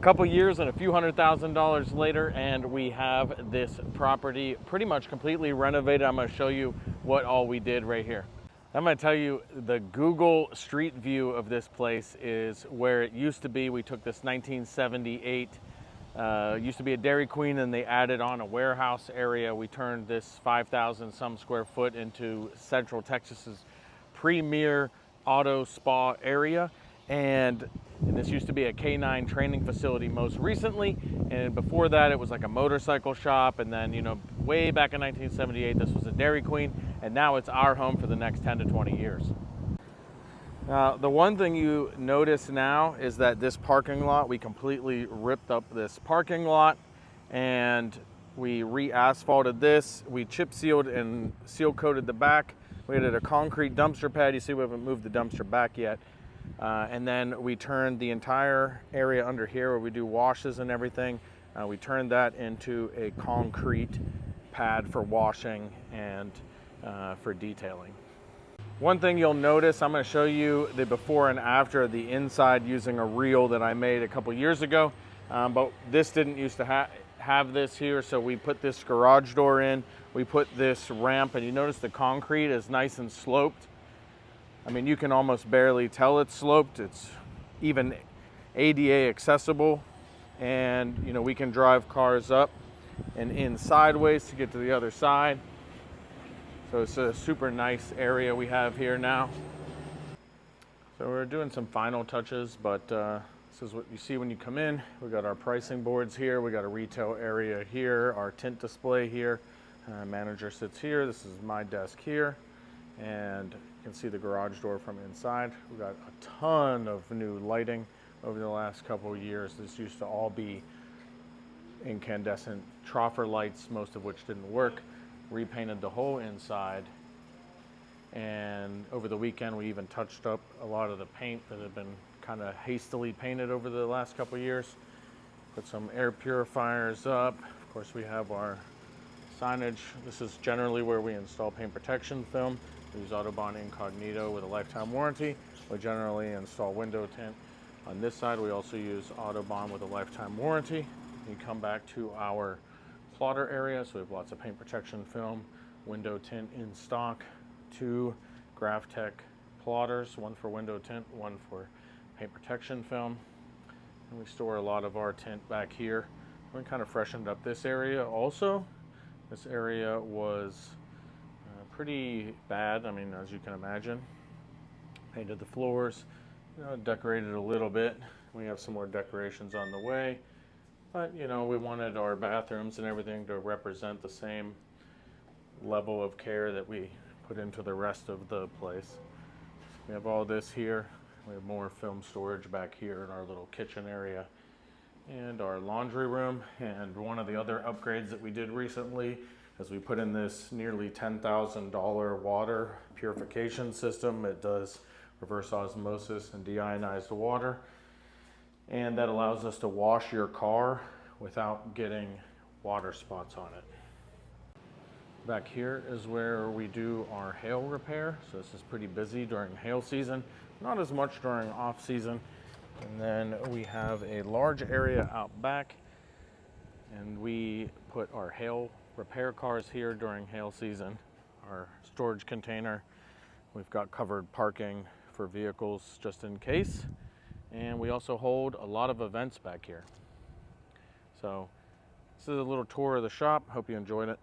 couple years and a few $100,000 later, and we have this property pretty much completely renovated. I'm going to show you what all we did right here. I'm going to tell you the Google Street View of this place is where it used to be. We took this 1978, used to be a Dairy Queen, and they added on a warehouse area. We turned this 5,000 some square foot into Central Texas's premier auto spa area. And this used to be a K9 training facility most recently, and before that it was like a motorcycle shop, and then, you know, way back in 1978 this was a Dairy Queen, and now it's our home for the next 10 to 20 years. The one thing you notice now is that this parking lot, we completely ripped up this parking lot and we re-asphalted this. We chip sealed and seal coated the back. We added a concrete dumpster pad. You see we haven't moved the dumpster back yet. And then we turned the entire area under here where we do washes and everything. We turned that into a concrete pad for washing and for detailing. One thing you'll notice, I'm going to show you the before and after of the inside using a reel that I made a couple years ago. But this didn't used to have this here, so we put this garage door in. We put this ramp, and you notice the concrete is nice and sloped. I mean, you can almost barely tell it's sloped. It's even ADA accessible, and you know, we can drive cars up and in sideways to get to the other side. So it's a super nice area we have here now. So we're doing some final touches, but this is what you see when you come in. We got our pricing boards here. We got a retail area here, our tint display here. Manager sits here. This is my desk here, and you can see the garage door from inside. We got a ton of new lighting over the last couple of years. This used to all be incandescent troffer lights, most of which didn't work. Repainted the whole inside, and over the weekend we even touched up a lot of the paint that had been kind of hastily painted over the last couple of years. Put some air purifiers up. Of course, we have our signage. This is generally where we install paint protection film. We use Autobahn Incognito with a lifetime warranty. We generally install window tint. On this side, we also use Autobahn with a lifetime warranty. You come back to our plotter area, so we have lots of paint protection film, window tint in stock, 2 GrafTech plotters, one for window tint, one for paint protection film. And we store a lot of our tint back here. We kind of freshened up this area also. This area was pretty bad, I mean, as you can imagine. Painted the floors, you know, decorated a little bit. We have some more decorations on the way. But, you know, we wanted our bathrooms and everything to represent the same level of care that we put into the rest of the place. We have all this here. We have more film storage back here in our little kitchen area and our laundry room. And one of the other upgrades that we did recently is we put in this nearly $10,000 water purification system. It does reverse osmosis and deionized water. And that allows us to wash your car without getting water spots on it. Back here is where we do our hail repair. So this is pretty busy during hail season, not as much during off season. And then we have a large area out back, and we put our hail repair cars here during hail season. Our storage container, we've got covered parking for vehicles just in case. And we also hold a lot of events back here. So this is a little tour of the shop. Hope you enjoyed it.